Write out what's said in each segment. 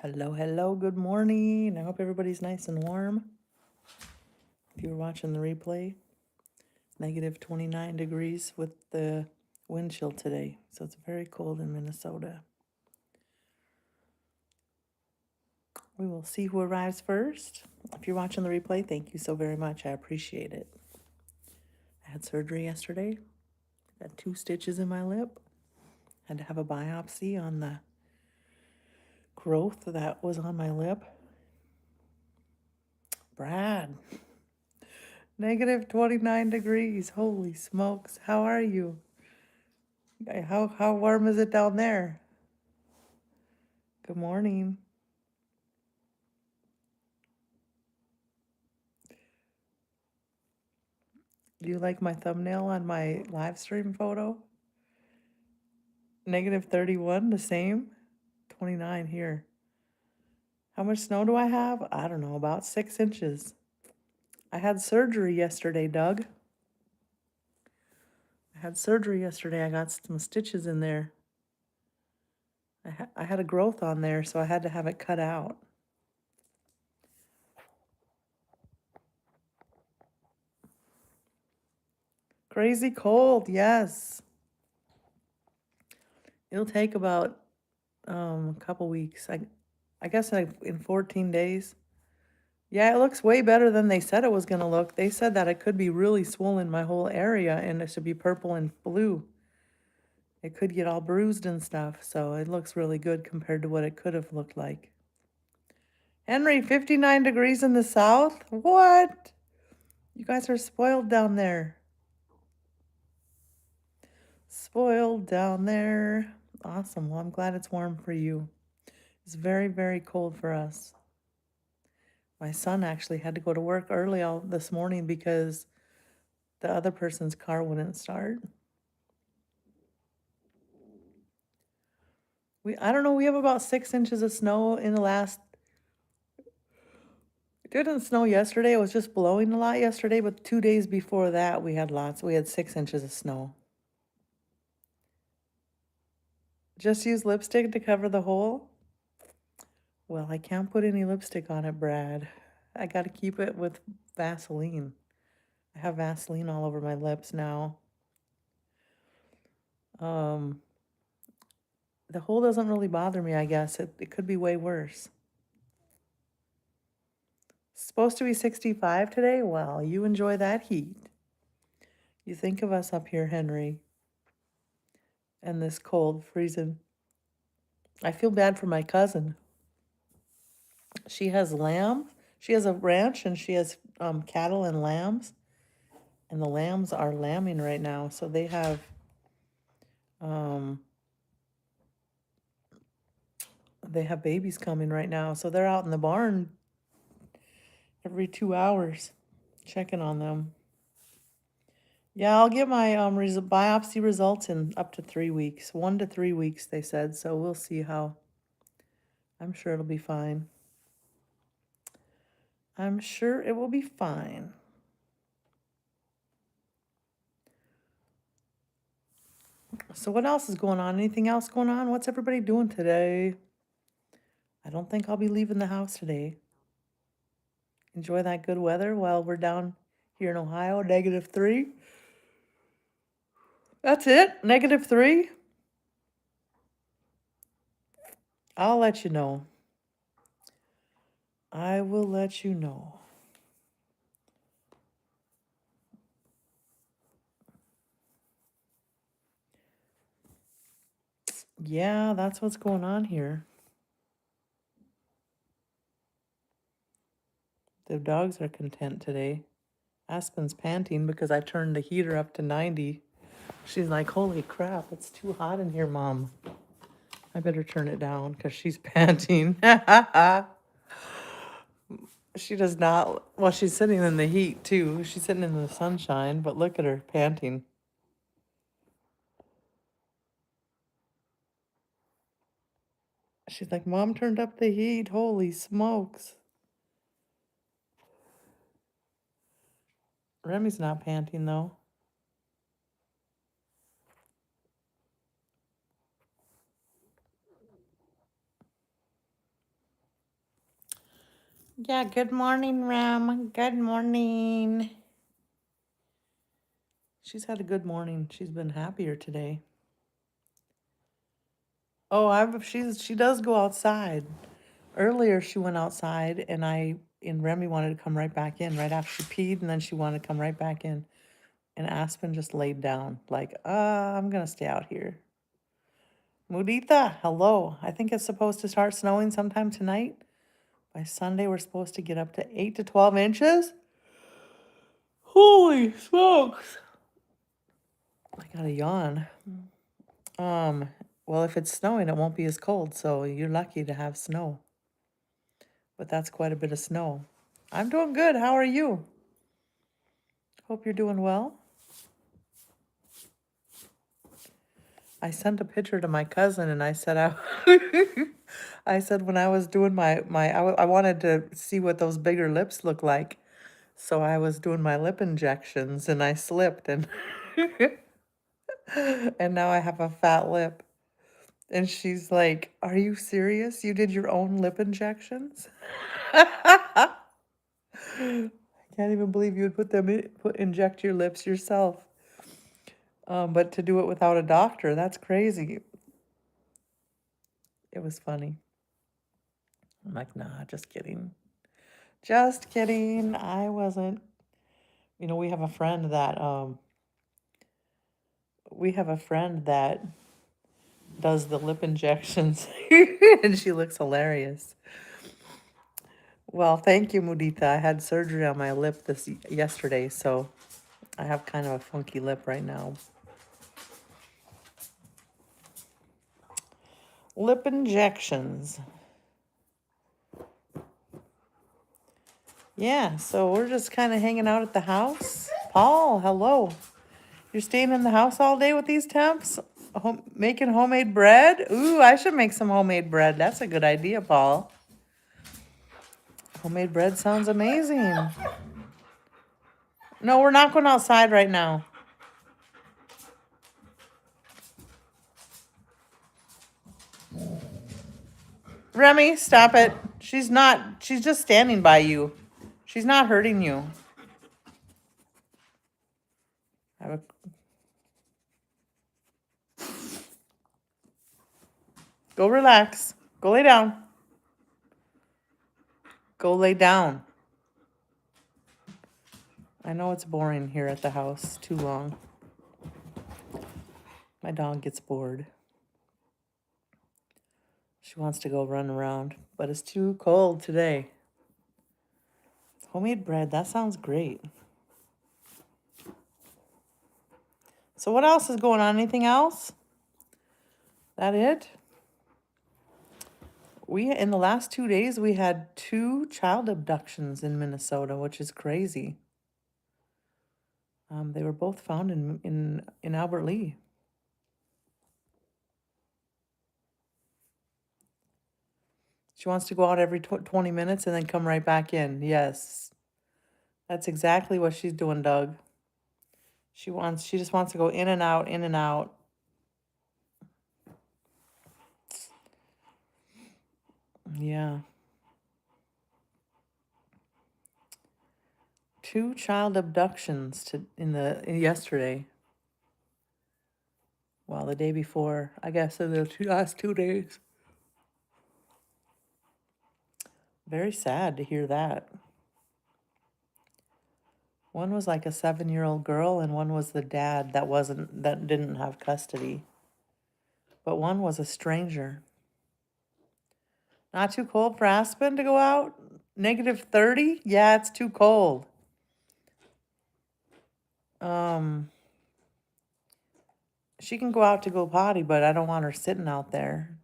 Hello, hello, good morning. I hope everybody's nice and warm. If you were watching the replay, negative 29 degrees with the wind chill today. So it's very cold in Minnesota. We will see who arrives first. If you're watching the replay, thank you so very much. I appreciate it. I had surgery yesterday. Got 2 stitches in my lip. Had to have a biopsy on the growth that was on my lip. Brad, negative 29 degrees. Holy smokes. How are you? How warm is it down there? Good morning. Do you like my thumbnail on my live stream photo? Negative 31, the same. 29 here. How much snow do I have? I don't know, about 6 inches. I had surgery yesterday, Doug. I had surgery yesterday. I got some stitches in there. I had a growth on there, so I had to have it cut out. Crazy cold, yes. It'll take about a couple weeks. I guess in 14 days. Yeah, it looks way better than they said it was going to look. They said that it could be really swollen my whole area and it should be purple and blue. It could get all bruised and stuff, so it looks really good compared to what it could have looked like. Henry, 59 degrees in the south? What? You guys are spoiled down there. Spoiled down there. Awesome. Well, I'm glad it's warm for you. It's very, very cold for us. My son actually had to go to work early all this morning because the other person's car wouldn't start. I don't know, we have about 6 inches of snow in the last. It didn't snow yesterday. It was just blowing a lot yesterday, but 2 days before that we had lots. We had 6 inches of snow. Just use lipstick to cover the hole? Well, I can't put any lipstick on it, Brad. I got to keep it with Vaseline. I have Vaseline all over my lips now. The hole doesn't really bother me, I guess. It could be way worse. It's supposed to be 65 today? Well, you enjoy that heat. You think of us up here, Henry, and this cold, freezing. I feel bad for my cousin. She has lamb. She has a ranch, and she has cattle and lambs. And the lambs are lambing right now, so they have babies coming right now. So they're out in the barn every 2 hours checking on them. Yeah, I'll get my biopsy results in up to 3 weeks. 1 to 3 weeks, they said. So we'll see how. I'm sure it'll be fine. I'm sure it will be fine. So what else is going on? Anything else going on? What's everybody doing today? I don't think I'll be leaving the house today. Enjoy that good weather while we're down here in Ohio, negative 3. That's it? Negative 3? I'll let you know. I will let you know. Yeah, that's what's going on here. The dogs are content today. Aspen's panting because I turned the heater up to 90. She's like, holy crap, it's too hot in here, Mom. I better turn it down because she's panting. She does not, well, she's sitting in the heat too. She's sitting in the sunshine, but look at her panting. She's like, Mom turned up the heat. Holy smokes. Remy's not panting though. Yeah, good morning, Ram. Good morning. She's had a good morning. She's been happier today. Oh, she does go outside. Earlier she went outside and Remy wanted to come right back in right after she peed, and then she wanted to come right back in. And Aspen just laid down, like, I'm gonna stay out here. Mudita, hello. I think it's supposed to start snowing sometime tonight. By Sunday, we're supposed to get up to 8 to 12 inches. Holy smokes. I got a yawn. Well, if it's snowing, it won't be as cold, so you're lucky to have snow. But that's quite a bit of snow. I'm doing good. How are you? Hope you're doing well. I sent a picture to my cousin and I said, I said when I was doing I wanted to see what those bigger lips look like. So I was doing my lip injections and I slipped and and now I have a fat lip. And she's like, "Are you serious? You did your own lip injections?" I can't even believe you would inject your lips yourself. But to do it without a doctor, that's crazy. It was funny. I'm like, nah, just kidding. Just kidding. I wasn't. We have a friend that does the lip injections and she looks hilarious. Well, thank you, Mudita. I had surgery on my lip yesterday, so I have kind of a funky lip right now. Lip injections. Yeah, so we're just kind of hanging out at the house. Paul, hello. You're staying in the house all day with these temps? Making homemade bread? Ooh, I should make some homemade bread. That's a good idea, Paul. Homemade bread sounds amazing. No, we're not going outside right now. Remy, stop it. She's just standing by you. She's not hurting you. Go relax. Go lay down. Go lay down. I know it's boring here at the house. Too long. My dog gets bored. She wants to go run around, but it's too cold today. Homemade bread, that sounds great. So what else is going on? Anything else? That it? In the last 2 days, we had 2 child abductions in Minnesota, which is crazy. They were both found in Albert Lee. She wants to go out every 20 minutes and then come right back in. Yes. That's exactly what she's doing, Doug. She just wants to go in and out, in and out. Yeah. 2 child abductions yesterday. Well, the day before, I guess, in the last 2 days. Very sad to hear that. One was like a 7-year-old girl, and one was the dad that didn't have custody. But one was a stranger. Not too cold for Aspen to go out? -30? Yeah, it's too cold. She can go out to go potty, but I don't want her sitting out there.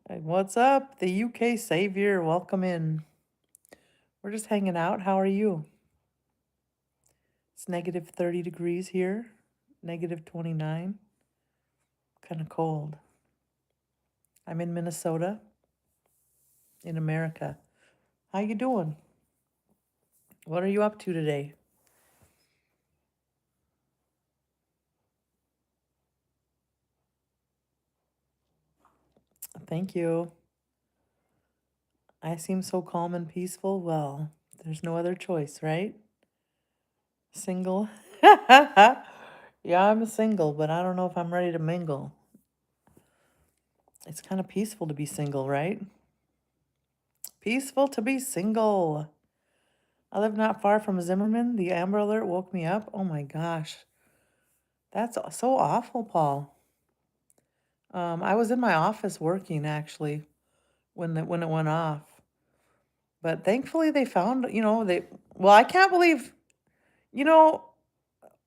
What's up? The UK Savior, welcome in. We're just hanging out. How are you? It's -30 degrees here, -29. Kind of cold. I'm in Minnesota, in America. How you doing? What are you up to today? Thank you. I seem so calm and peaceful. Well, there's no other choice, right? Single. Yeah, I'm single, but I don't know if I'm ready to mingle. It's kind of peaceful to be single, right? Peaceful to be single. I live not far from Zimmerman. The Amber Alert woke me up. Oh my gosh. That's so awful, Paul. I was in my office working actually when it went off. But thankfully they found, well, I can't believe, you know,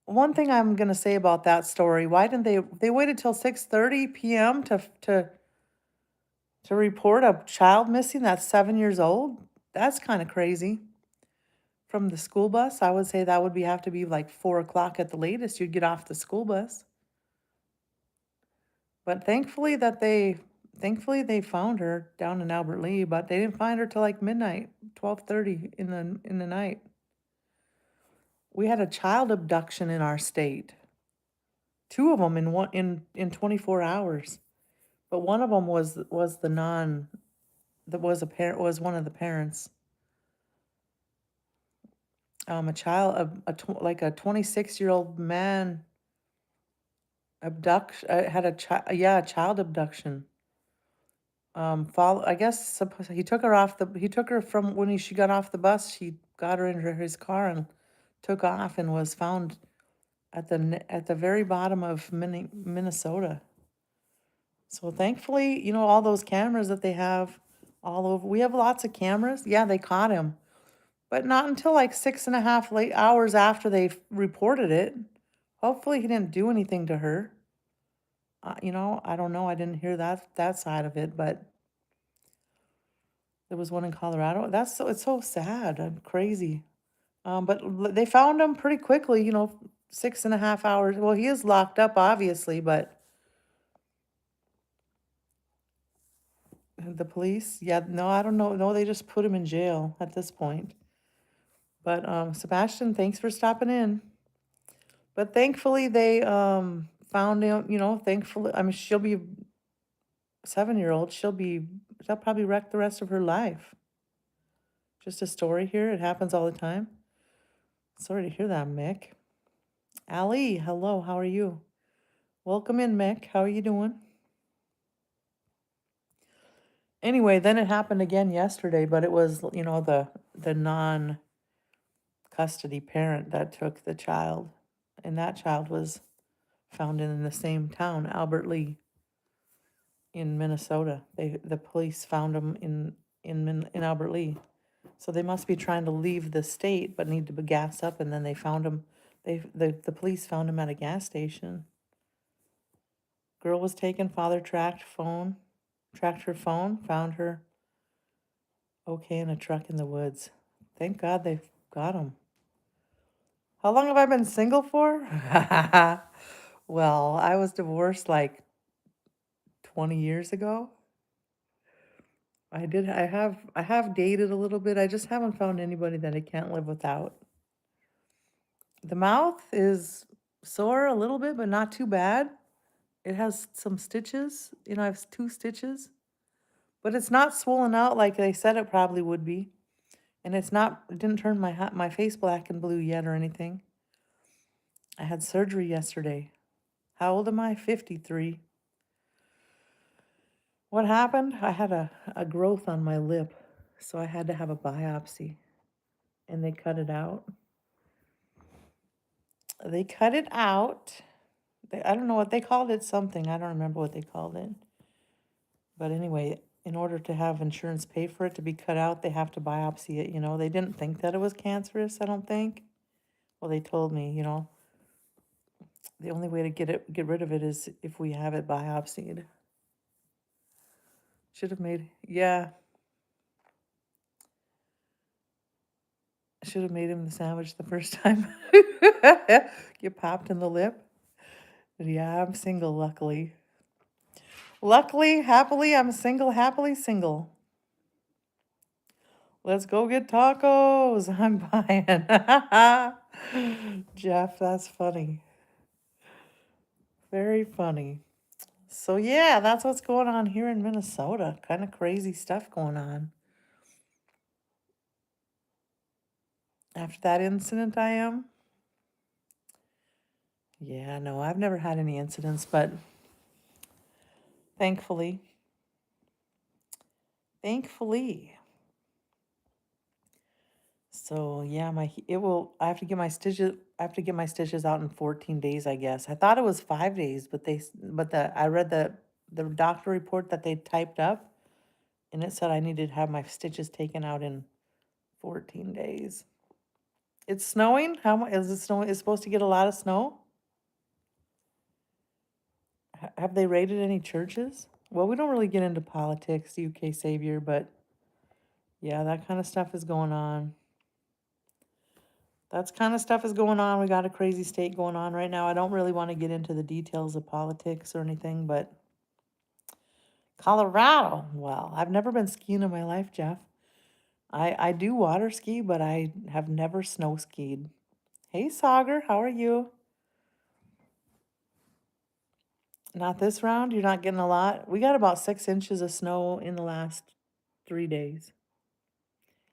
one thing I'm gonna say about that story, why didn't they waited till 6:30 PM to report a child missing that's 7 years old? That's kind of crazy. From the school bus, I would say that would have to be like 4 o'clock at the latest. You'd get off the school bus. But thankfully they found her down in Albert Lee, but they didn't find her till like midnight, 12:30 in the night. We had a child abduction in our state. Two of them in 24 hours. But one of them was the non that was a parent was one of the parents. A child like a 26-year-old man had a child abduction. Follow I guess he took her he took her from when she got off the bus, he got her into his car and took off and was found at the very bottom of Minnesota. So thankfully, all those cameras that they have all over. We have lots of cameras. Yeah, they caught him, but not until like 6.5 late hours after they reported it. Hopefully, he didn't do anything to her. I don't know. I didn't hear that side of it, but there was one in Colorado. It's so sad and crazy. But they found him pretty quickly. 6.5 hours. Well, he is locked up, obviously, but the police, yeah, no, I don't know. No, they just put him in jail at this point. But Sebastian, thanks for stopping in. But thankfully they found him, thankfully, I mean, she'll be 7-year-old, that'll probably wreck the rest of her life. Just a story here. It happens all the time. Sorry to hear that, Mick. Ali, hello, how are you? Welcome in, Mick. How are you doing? Anyway, then it happened again yesterday, but it was, the non-custody parent that took the child, and that child was found in the same town, Albert Lee, in Minnesota. The police found him in Albert Lee, so they must be trying to leave the state, but need to be gas up, and then they found him. The police found him at a gas station. Girl was taken. Father tracked her phone, found her okay in a truck in the woods. Thank God they got him. How long have I been single for? Well, I was divorced like 20 years ago. I have dated a little bit. I just haven't found anybody that I can't live without. The mouth is sore a little bit, but not too bad. It has some stitches. I have 2 stitches, but it's not swollen out like they said it probably would be. And it didn't turn my face black and blue yet or anything. I had surgery yesterday. How old am I? 53. What happened? I had a growth on my lip, so I had to have a biopsy, and they cut it out. They cut it out. I don't know what they called it, something. I don't remember what they called it. But anyway, in order to have insurance pay for it to be cut out, they have to biopsy it, They didn't think that it was cancerous, I don't think. Well, they told me, the only way to get rid of it is if we have it biopsied. Yeah. I should have made him the sandwich the first time. Get popped in the lip. But yeah, I'm single, luckily. Luckily, happily, I'm single, happily single. Let's go get tacos. I'm buying. Jeff, that's funny. Very funny. So yeah, that's what's going on here in Minnesota. Kind of crazy stuff going on. After that incident, I am. Yeah, no, I've never had any incidents, but thankfully, thankfully. So yeah, it will. I have to get my stitches. I have to get my stitches out in 14 days, I guess. I thought it was 5 days, but I read the doctor report that they typed up, and it said I needed to have my stitches taken out in 14 days. It's snowing. How much is it snowing? It's supposed to get a lot of snow. Have they raided any churches? Well, we don't really get into politics, UK savior, but yeah, that kind of stuff is going on. That's kind of stuff is going on. We got a crazy state going on right now. I don't really want to get into the details of politics or anything, but Colorado. Well, I've never been skiing in my life, Jeff. I do water ski, but I have never snow skied. Hey, Sagar, how are you? Not this round? You're not getting a lot? We got about 6 inches of snow in the last 3 days.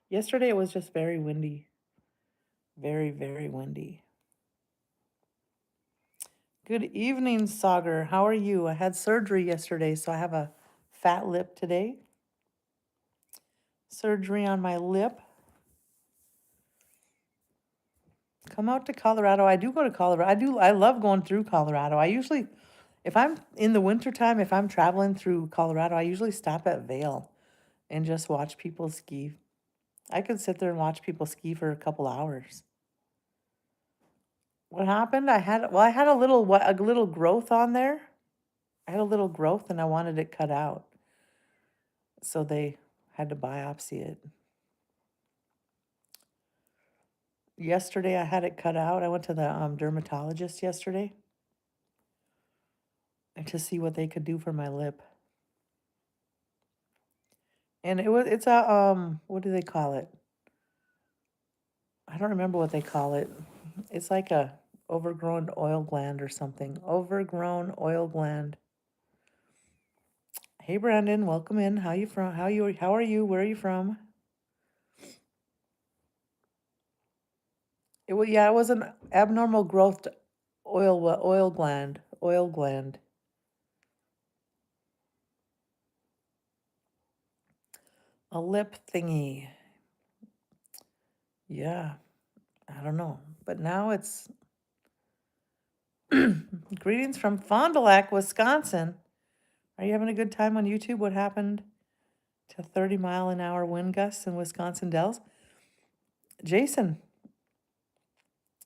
Yesterday it was just very windy. Very, very windy. Good evening, Sagar. How are you? I had surgery yesterday, so I have a fat lip today. Surgery on my lip. Come out to Colorado. I do go to Colorado. I love going through Colorado. I usually, if I'm in the wintertime, if I'm traveling through Colorado, I usually stop at Vail and just watch people ski. I could sit there and watch people ski for a couple hours. What happened? I had a little growth on there. I had a little growth and I wanted it cut out. So they had to biopsy it. Yesterday I had it cut out. I went to the dermatologist yesterday and to see what they could do for my lip. And it's a what do they call it? I don't remember what they call it. It's like a overgrown oil gland or something. Overgrown oil gland. Hey Brandon, welcome in. How you from? How are you? Where are you from? It was an abnormal growth oil gland. Oil gland. A lip thingy. Yeah. I don't know. But now it's greetings from Fond du Lac, Wisconsin. Are you having a good time on YouTube? What happened to 30-mile-an-hour wind gusts in Wisconsin Dells? Jason,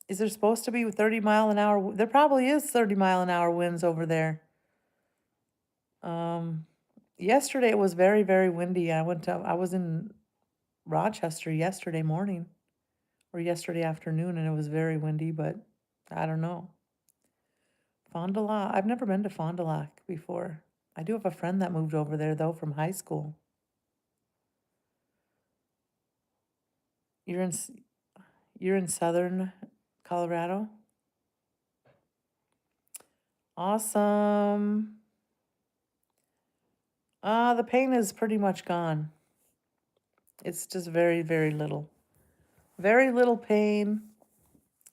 is there supposed to be 30-mile-an-hour? There probably is 30-mile-an-hour winds over there. Yesterday it was very, very windy. I was in Rochester yesterday morning or yesterday afternoon, and it was very windy, but I don't know. Fond du Lac. I've never been to Fond du Lac before. I do have a friend that moved over there, though, from high school. You're in southern Colorado? Awesome. The pain is pretty much gone. It's just very, very little. Very little pain.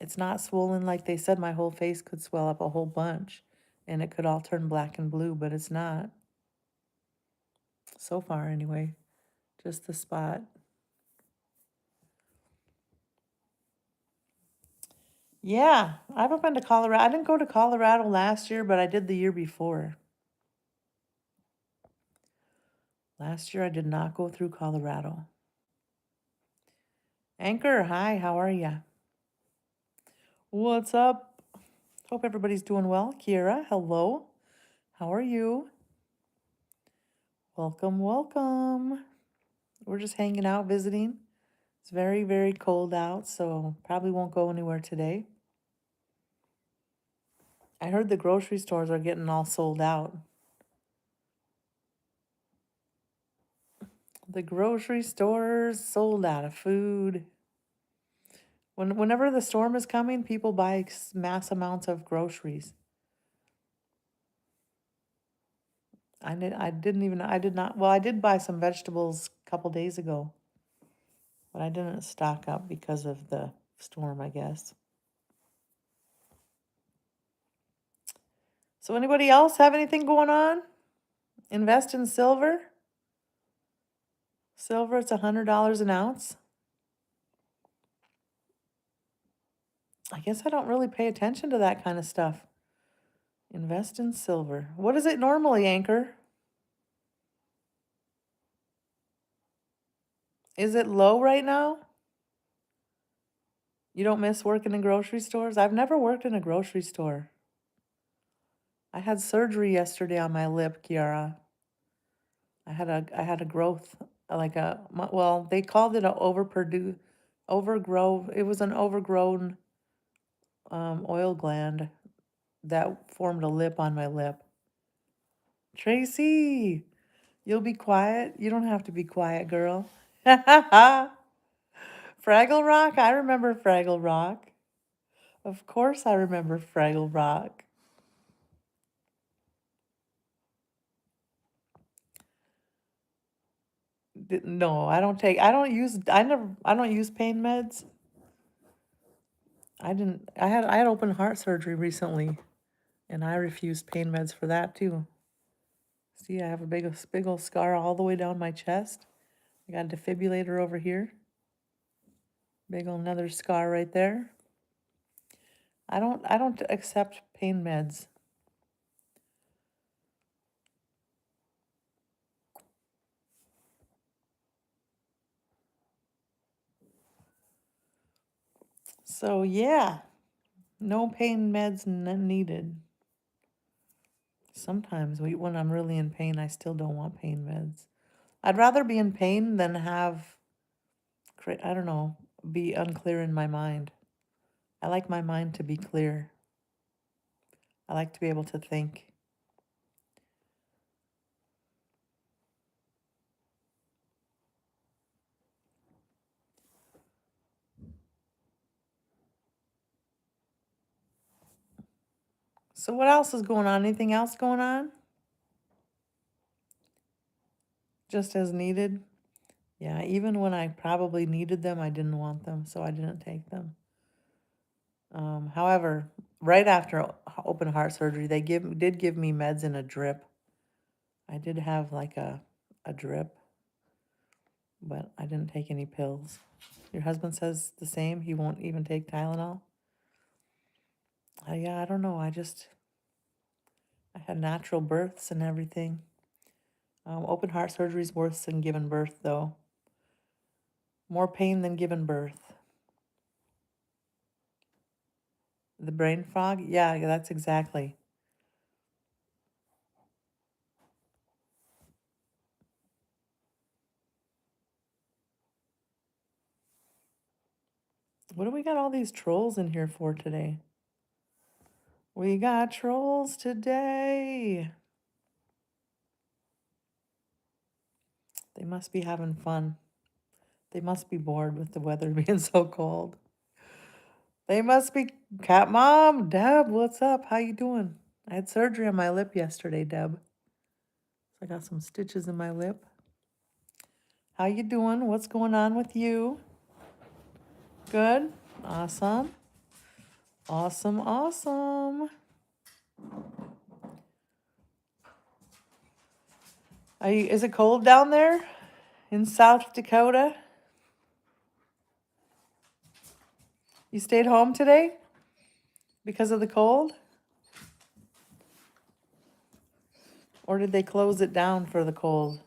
It's not swollen like they said. My whole face could swell up a whole bunch and it could all turn black and blue, but it's not. So far, anyway. Just the spot. Yeah, I haven't been to Colorado. I didn't go to Colorado last year, but I did the year before. Last year, I did not go through Colorado. Anchor, hi, how are ya? What's up? Hope everybody's doing well. Kira, hello. How are you? Welcome, welcome. We're just hanging out, visiting. It's very, very cold out, so probably won't go anywhere today. I heard the grocery stores are getting all sold out. The grocery stores sold out of food. Whenever the storm is coming, people buy mass amounts of groceries. I did not, well, I did buy some vegetables a couple days ago, but I didn't stock up because of the storm, I guess. So anybody else have anything going on? Invest in silver? Silver, it's $100 an ounce. I guess I don't really pay attention to that kind of stuff. Invest in silver. What is it normally, Anchor? Is it low right now? You don't miss working in grocery stores? I've never worked in a grocery store. I had surgery yesterday on my lip, Kiara. I had a growth, well, they called it overgrow. It was an overgrown oil gland that formed a lip on my lip. Tracy, you'll be quiet. You don't have to be quiet, girl. Fraggle Rock? I remember Fraggle Rock. Of course I remember Fraggle Rock. No, I don't use pain meds. I had open heart surgery recently, and I refused pain meds for that too. See, I have a big old scar all the way down my chest. I got a defibrillator over here. Big old another scar right there. I don't accept pain meds. So yeah, no pain meds needed. Sometimes when I'm really in pain, I still don't want pain meds. I'd rather be in pain than have, I don't know, be unclear in my mind. I like my mind to be clear. I like to be able to think. So what else is going on? Anything else going on? Just as needed? Yeah, even when I probably needed them, I didn't want them, so I didn't take them. However, right after open heart surgery, they did give me meds in a drip. I did have like a drip, but I didn't take any pills. Your husband says the same? He won't even take Tylenol? Yeah, I don't know. I had natural births and everything. Open heart surgery is worse than giving birth, though. More pain than giving birth. The brain fog? Yeah, that's exactly. What do we got all these trolls in here for today? We got trolls today. They must be having fun. They must be bored with the weather being so cold. They must be. Cat Mom, Deb, what's up? How you doing? I had surgery on my lip yesterday, Deb. So I got some stitches in my lip. How you doing? What's going on with you? Good? Awesome. Awesome, awesome. Is it cold down there in South Dakota? You stayed home today because of the cold? Or did they close it down for the cold?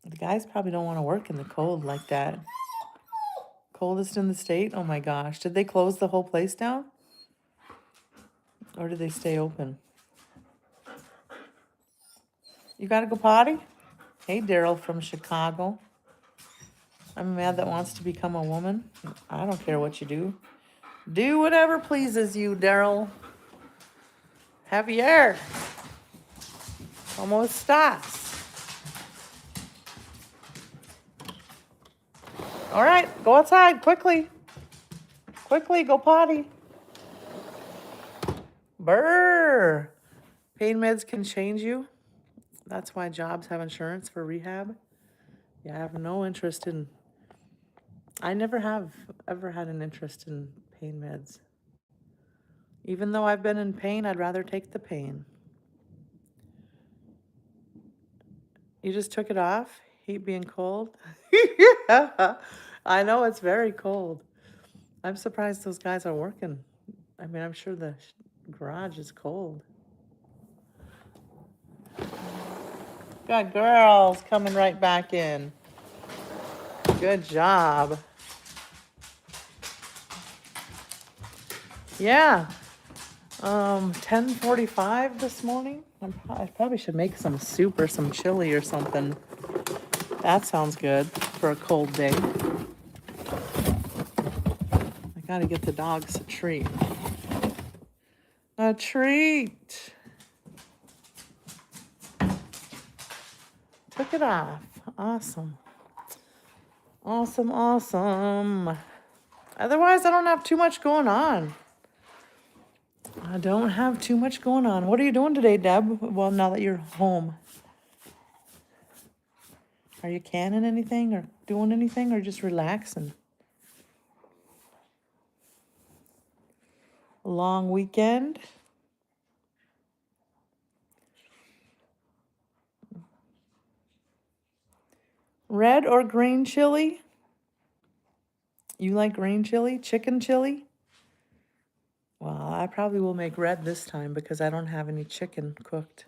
The guys probably don't want to work in the cold like that. Coldest in the state? Oh my gosh. Did they close the whole place down? Or did they stay open? You gotta go potty? Hey, Daryl from Chicago. I'm a man that wants to become a woman. I don't care what you do. Do whatever pleases you, Daryl. Javier. ¿Cómo estás? All right, go outside quickly. Quickly, go potty. Brr. Pain meds can change you. That's why jobs have insurance for rehab. Yeah, I have no interest in. I never have ever had an interest in pain meds. Even though I've been in pain, I'd rather take the pain. You just took it off? Heat being cold? Yeah. I know it's very cold. I'm surprised those guys are working. I mean, I'm sure the garage is cold. Good girls coming right back in. Good job. Yeah. 10:45 this morning. I probably should make some soup or some chili or something. That sounds good for a cold day. I gotta get the dogs a treat. A treat. Took it off. Awesome. Awesome, awesome. Otherwise, I don't have too much going on. I don't have too much going on. What are you doing today, Deb? Well, now that you're home. Are you canning anything or doing anything or just relaxing? A long weekend? Red or green chili? You like green chili? Chicken chili? Well, I probably will make red this time because I don't have any chicken cooked.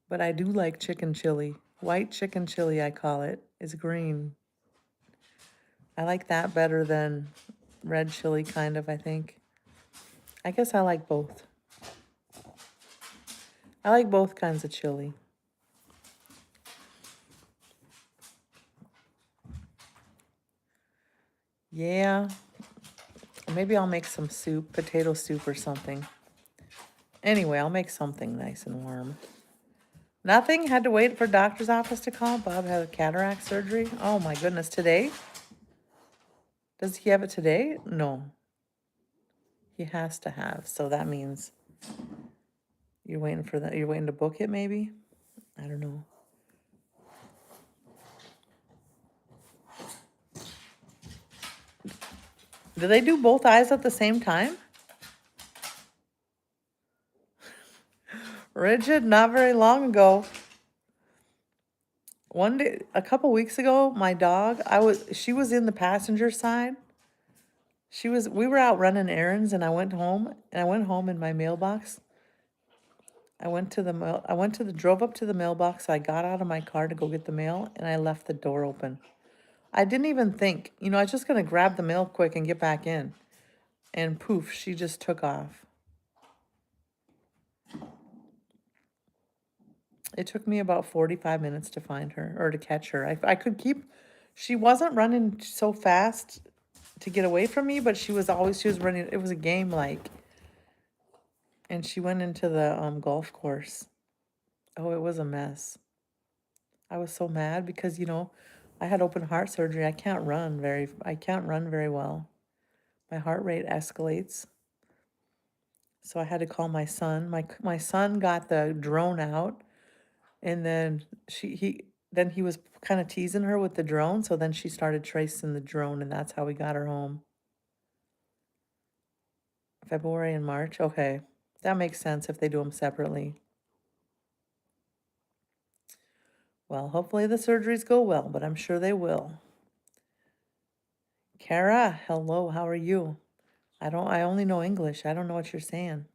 But I do like chicken chili. White chicken chili, I call it, is green. I like that better than red chili, kind of, I think. I guess I like both. I like both kinds of chili. Yeah. Maybe I'll make some soup, potato soup or something. Anyway, I'll make something nice and warm. Nothing? Had to wait for doctor's office to call? Bob had a cataract surgery? Oh my goodness, today? Does he have it today? No. He has to have, so that means you're waiting for that. You're waiting to book it, maybe? I don't know. Do they do both eyes at the same time? Rigid, not very long ago. One day, a couple weeks ago, my dog, she was in the passenger side. We were out running errands and I went home in my mailbox. Drove up to the mailbox. I got out of my car to go get the mail and I left the door open. I didn't even think, I was just going to grab the mail quick and get back in. And poof, she just took off. It took me about 45 minutes to find her or to catch her. She wasn't running so fast to get away from me, but she was running. It was a game like. And she went into the golf course. Oh, it was a mess. I was so mad because, I had open heart surgery. I can't run very well. My heart rate escalates. So I had to call my son. My son got the drone out, and then he was kind of teasing her with the drone, so then she started tracing the drone, and that's how we got her home. February and March. Okay. That makes sense if they do them separately. Well, hopefully the surgeries go well, but I'm sure they will. Kara, hello, how are you? I only know English. I don't know what you're saying.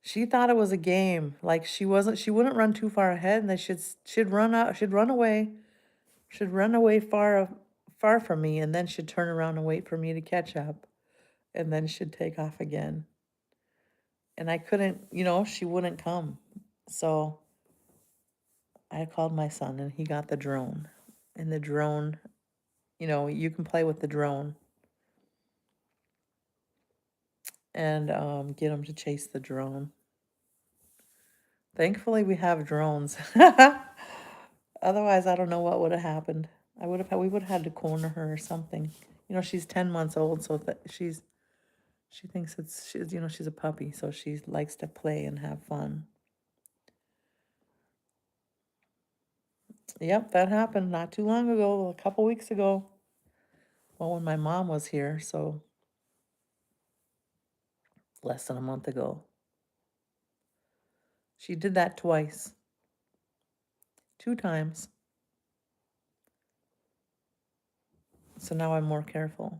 She thought it was a game. Like she wouldn't run too far ahead and then she'd run away far from me and then she'd turn around and wait for me to catch up and then she'd take off again. And I couldn't, she wouldn't come. So I called my son and he got the drone. And the drone, you can play with the drone and get him to chase the drone. Thankfully, we have drones. Otherwise, I don't know what would have happened. We would have had to corner her or something. She's 10 months old, so she thinks she's a puppy, so she likes to play and have fun. Yep, that happened not too long ago, a couple weeks ago. Well, when my mom was here, so less than a month ago. She did that twice, 2 times. So now I'm more careful.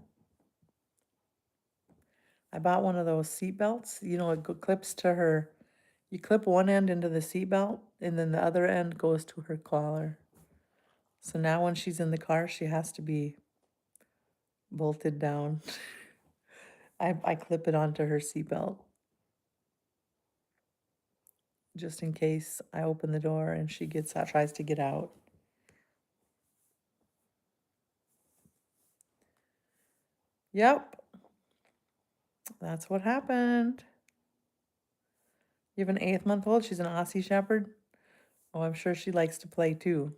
I bought one of those seat belts. You know, clips to her. You clip one end into the seat belt, and then the other end goes to her collar. So now when she's in the car, she has to be bolted down. I clip it onto her seat belt just in case I open the door and she gets out, tries to get out. Yep, that's what happened. You have an 8-month-old. She's an Aussie Shepherd. Oh, I'm sure she likes to play too.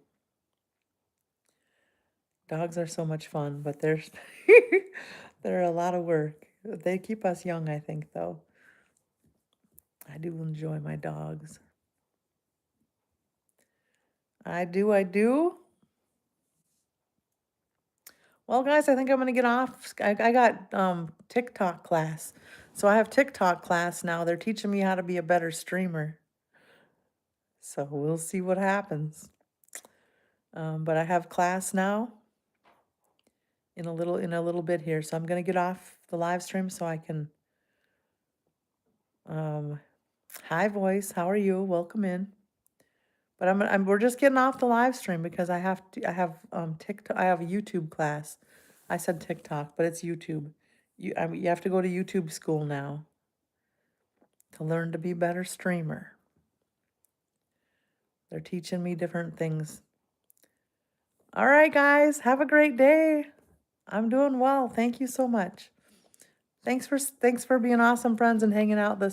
Dogs are so much fun, but they're they're a lot of work. They keep us young, I think, though. I do enjoy my dogs. I do, I do. Well, guys, I think I'm gonna get off. I got TikTok class. So I have TikTok class now. They're teaching me how to be a better streamer. So we'll see what happens. But I have class now in a little bit here. So I'm gonna get off the live stream so I can hi voice, how are you? Welcome in. But we're just getting off the live stream because I have TikTok, I have a YouTube class. I said TikTok, but it's YouTube. You have to go to YouTube school now to learn to be a better streamer. They're teaching me different things. All right, guys, have a great day. I'm doing well. Thank you so much. Thanks for being awesome friends and hanging out this